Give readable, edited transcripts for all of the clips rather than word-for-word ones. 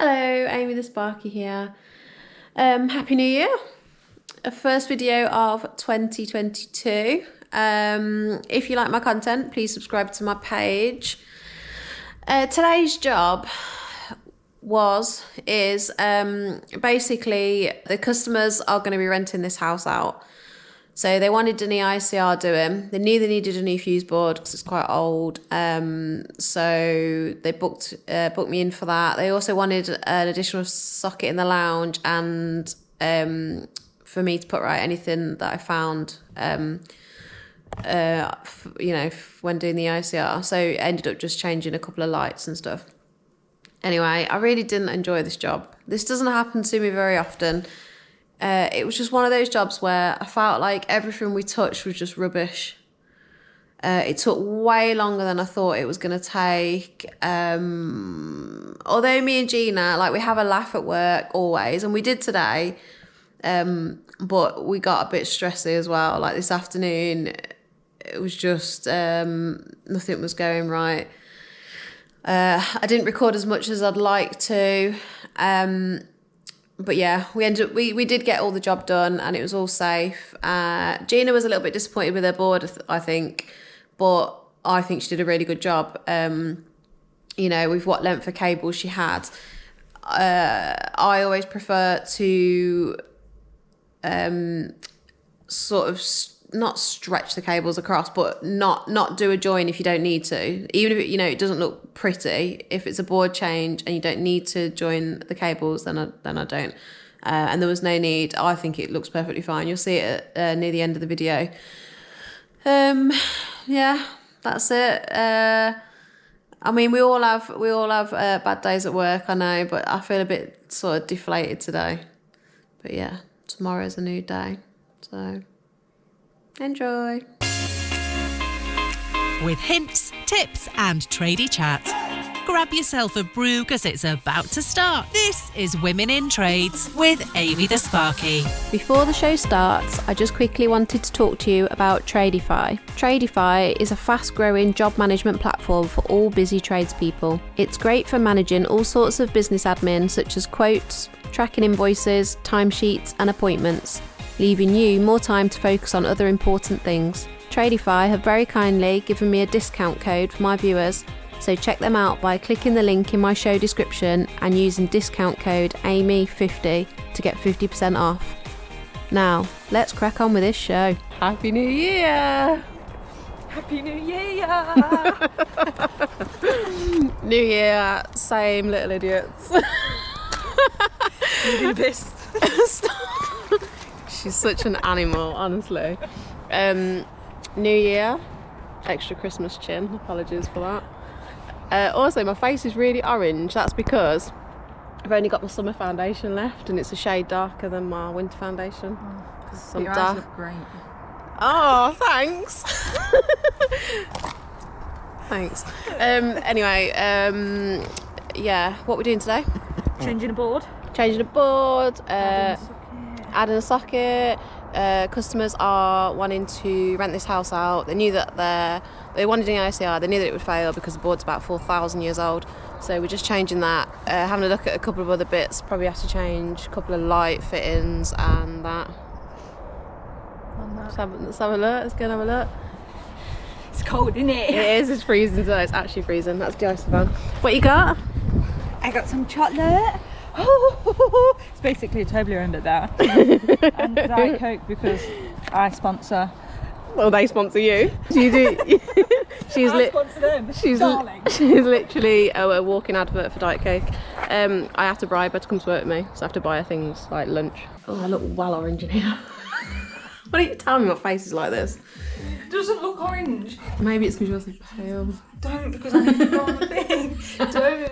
Hello, Amy the Sparky here. Happy New Year. First video of 2022. If you like my content, please subscribe to my page. Today's job is basically the customers are going to be renting this house out. So they wanted an EICR doing. They knew they needed a new fuse board because it's quite old. So they booked me in for that. They also wanted an additional socket in the lounge and for me to put right anything that I found, when doing the EICR. So it ended up just changing a couple of lights and stuff. Anyway, I really didn't enjoy this job. This doesn't happen to me very often. It was just one of those jobs where I felt like everything we touched was just rubbish. It took way longer than I thought it was going to take. Although me and Gina, we have a laugh at work always, and we did today, but we got a bit stressy as well. Like this afternoon, it was just nothing was going right. I didn't record as much as I'd like to. But yeah, we did get all the job done and it was all safe. Gina was a little bit disappointed with her board, I think, but I think she did a really good job. With what length of cable she had. I always prefer to sort of not stretch the cables across, but not do a join if you don't need to. Even if it doesn't look pretty. If it's a board change and you don't need to join the cables, then I don't. And there was no need. I think it looks perfectly fine. You'll see it near the end of the video. Yeah, that's it. We all have bad days at work, I know, but I feel a bit sort of deflated today. But yeah, tomorrow's a new day, so. Enjoy. With hints, tips and tradie chat. Grab yourself a brew because it's about to start. This is Women in Trades with Amy the Sparky. Before the show starts, I just quickly wanted to talk to you about Tradify. Tradify is a fast-growing job management platform for all busy tradespeople. It's great for managing all sorts of business admin such as quotes, tracking invoices, timesheets and appointments, leaving you more time to focus on other important things. Tradify have very kindly given me a discount code for my viewers, so check them out by clicking the link in my show description and using discount code AMY50 to get 50% off. Now, let's crack on with this show. Happy New Year! Happy New Year! New Year, same little idiots. You do this. She's such an animal, honestly. New Year, extra Christmas chin, apologies for that. Also, my face is really orange. That's because I've only got my summer foundation left and it's a shade darker than my winter foundation. Your eyes look great. Oh, thanks. Thanks. Anyway, yeah, what we're doing today? Changing a board. Adding a socket. Customers are wanting to rent this house out. They knew that they wanted an EICR. They knew that it would fail because the board's about 4,000 years old. So we're just changing that. Having a look at a couple of other bits. Probably have to change a couple of light fittings and that. Let's have a look. Let's go and have a look. It's cold, isn't it? It is. It's freezing today. It's actually freezing. That's the ice van. What you got? I got some chocolate. It's basically a Toblerone but there. And Diet Coke because I sponsor. Well, they sponsor you. You do. She's sponsor them. She's literally a walking advert for Diet Coke. I have to bribe her to come to work with me, so I have to buy her things like lunch. Oh, I look well orange in here. Why don't you tell me my face is like this? It doesn't look orange. Maybe it's because you're so pale. Don't, because I need to go on a thing. Don't.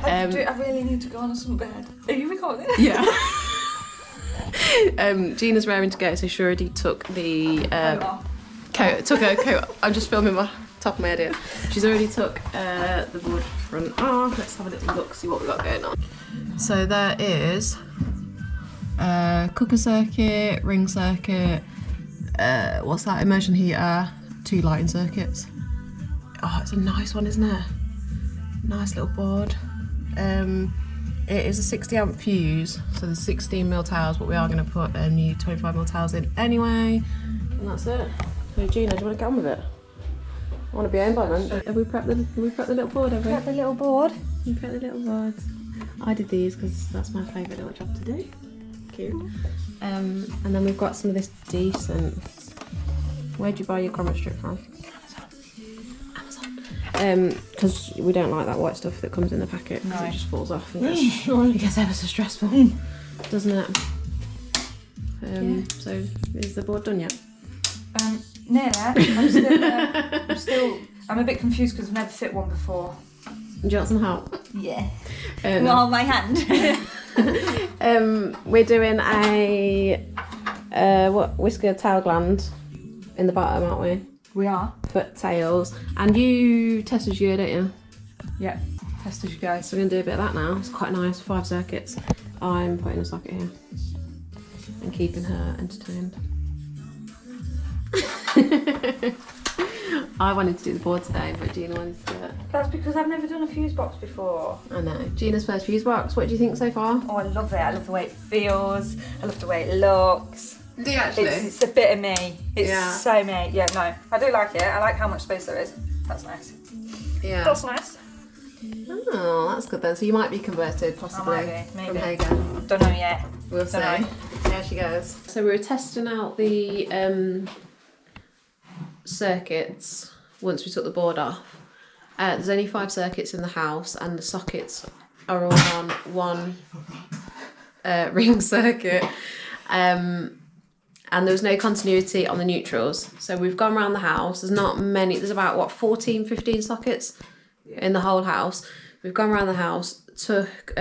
I really need to go on a sunbed. Are you recording? Yeah. Gina's raring to go, so she already took the coat. Took her coat. I'm just filming my top of my head here. She's already took the board front off. Let's have a little look, see what we've got going on. So there is cooker circuit, ring circuit, what's that, immersion heater, 2 lighting circuits. Oh, it's a nice one, isn't it? Nice little board. It is a 60 amp fuse, so there's 16mm tails, but we are going to put a new 25mm tails in anyway. And that's it. So Gina, do you want to get on with it? I want to be owned by them. Have we prepped the little board, have we? Prepped the little board. We prepped the little board. I did these because that's my favourite little job to do. Cute. And then we've got some of this decent... Where'd you buy your common strip from? Amazon. Because we don't like that white stuff that comes in the packet because it just falls off and it gets ever so stressful, doesn't it? So is the board done yet? Nearly. I'm a bit confused because I've never fit one before. Do you want some help? Yeah. Hold my hand. We're doing a whisker tail gland in the bottom, aren't we? We are. Foot tails. And you test as you go, don't you? Yeah. Test as you go. So we're going to do a bit of that now. It's quite nice, 5 circuits. I'm putting a socket here and keeping her entertained. I wanted to do the board today, but Gina wanted to do it. That's because I've never done a fuse box before. I know. Gina's first fuse box. What do you think so far? Oh, I love it. I love the way it feels. I love the way it looks. Do you actually? It's a bit of me. It's Yeah. so me. Yeah, no. I do like it. I like how much space there is. That's nice. Yeah. That's nice. Oh, that's good then. So you might be converted, possibly, I might be, from maybe. Hager. Don't know yet. We'll see. Don't know. See how she goes. So we were testing out the circuits once we took the board off. There's only 5 circuits in the house and the sockets are all on one ring circuit. And there was no continuity on the neutrals. So we've gone around the house. There's not many, there's about, what, 14, 15 sockets in the whole house. We've gone around the house, took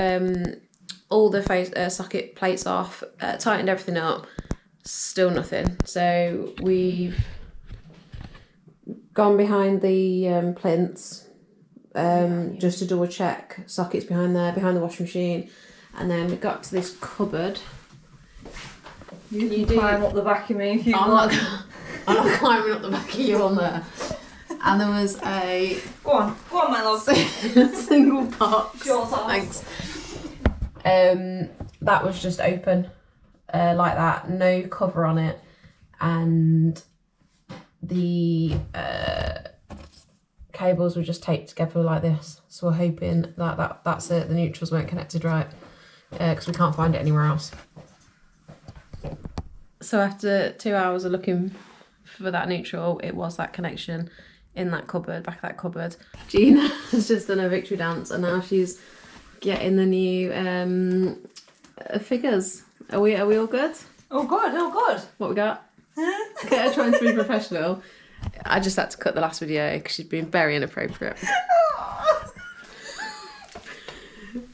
all the socket plates off, tightened everything up, still nothing. So we've gone behind the plinths just to double check sockets behind there, behind the washing machine. And then we got to this cupboard. You can climb up the back of me if you want. I'm not climbing up the back of you on there. And there was a... Go on, my love. single box. Sure, thanks. That was just open like that, no cover on it. And the cables were just taped together like this. So we're hoping that that's it, the neutrals weren't connected right. Because we can't find it anywhere else. So after 2 hours of looking for that neutral, it was that connection in that cupboard, back of that cupboard. Gina has just done her victory dance and now she's getting the new figures. Are we all good? Oh good, oh good. What we got? Look at her trying to be professional. I just had to cut the last video because she's been very inappropriate.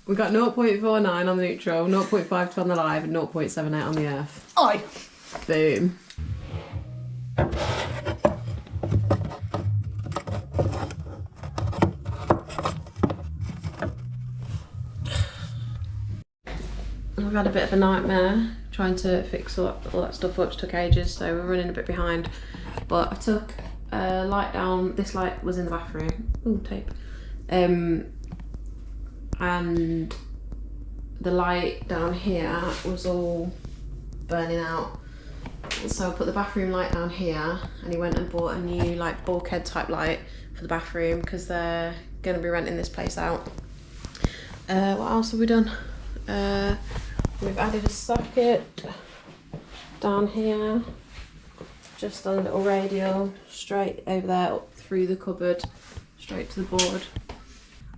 We got 0.49 on the neutral, 0.52 on the live, and 0.78 on the earth. Aye. Boom. We've had a bit of a nightmare trying to fix all that stuff up. It took ages, so we're running a bit behind. But I took a light down. This light was in the bathroom. Ooh, tape. And the light down here was all burning out. So I put the bathroom light down here and he went and bought a new like bulkhead type light for the bathroom because they're going to be renting this place out. What else have we done? We've added a socket down here, just on a little radial, straight over there, up through the cupboard, straight to the board.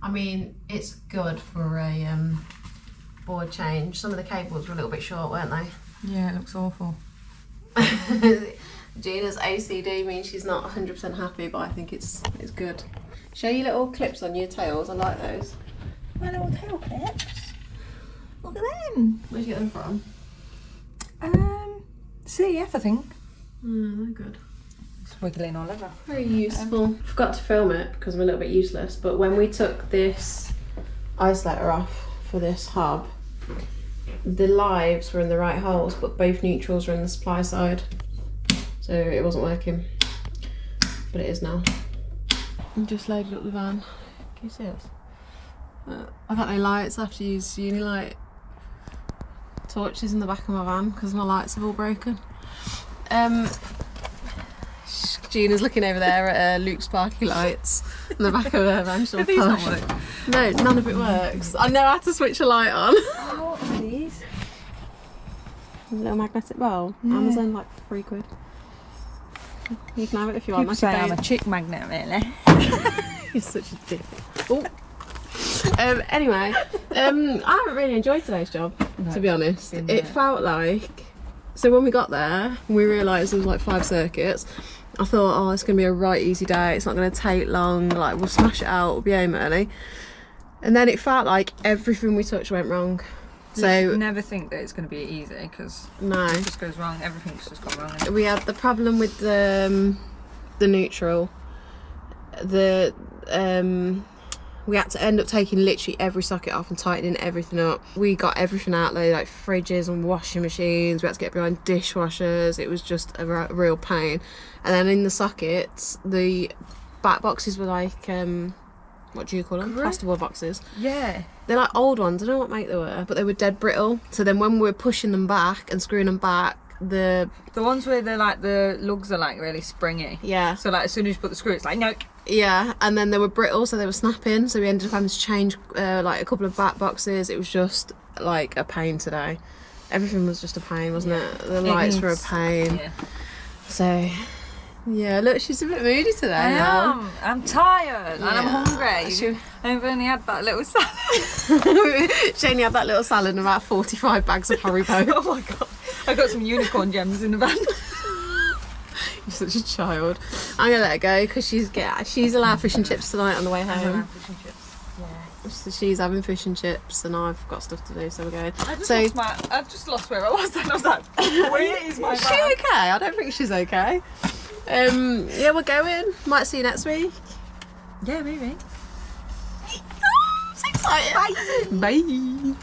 I mean, it's good for a board change. Some of the cables were a little bit short, weren't they? Yeah, it looks awful. Gina's OCD means she's not 100% happy, but I think it's good. Show your little clips on your tails, I like those. My little tail clips. Look at them. Where'd you get them from? CEF, I think. They're good. It's wiggling all over. Very useful. Forgot to film it because I'm a little bit useless, but when we took this isolator off for this hub, the lives were in the right holes, but both neutrals were in the supply side. So it wasn't working, but it is now. I just loaded up the van. Can you see us? I got no lights. I have to use uni light torches in the back of my van because my lights have all broken. Gina's looking over there at Luke's Sparky lights in the back of her van. Do these not work? No, none of it works. I know how to switch a light on. Oh, what are these? A little magnetic bowl. Yeah. Amazon, like £3. You can have it if you want. People say I'm a chick magnet, really. You're such a dick. Oh. Anyway, I haven't really enjoyed today's job, to be honest. It felt like, so when we got there, we realised there was like 5 circuits. I thought, oh, it's going to be a right easy day. It's not going to take long. Like, we'll smash it out. We'll be home early. And then it felt like everything we touched went wrong. So you never think that it's going to be easy because no, it just goes wrong. Everything's just gone wrong. We had the problem with the neutral. We had to end up taking literally every socket off and tightening everything up. We got everything out there, like fridges and washing machines. We had to get behind dishwashers. It was just a real pain. And then in the sockets, the back boxes were like, what do you call them? Plasterboard boxes. Yeah. They're like old ones. I don't know what make they were, but they were dead brittle. So then when we were pushing them back and screwing them back, the ones where they're like the lugs are like really springy. Yeah. So like as soon as you put the screw, it's like no. Yeah, and then they were brittle, so they were snapping. So we ended up having to change like a couple of back boxes. It was just like a pain today. Everything was just a pain, wasn't it? The lights were a pain. Yeah. So yeah, look, she's a bit moody today. I am. I'm tired and I'm hungry. I've only had that little salad. She only had that little salad and about 45 bags of Haribo. Oh my god. I got some unicorn gems in the van. You're such a child. I'm gonna let her go because she's allowed fish and chips tonight on the way home. Fish and chips. Yeah. So she's having fish and chips and I've got stuff to do, so we're going. I just lost where I was then. I was like, where is my Is she van? okay? I don't think she's okay. Yeah, we're going. Might see you next week. Yeah, maybe. Oh, so excited. Bye. Bye.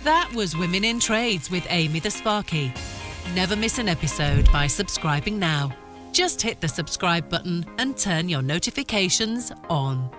That was Women in Trades with Amy the Sparky. Never miss an episode by subscribing now. Just hit the subscribe button and turn your notifications on.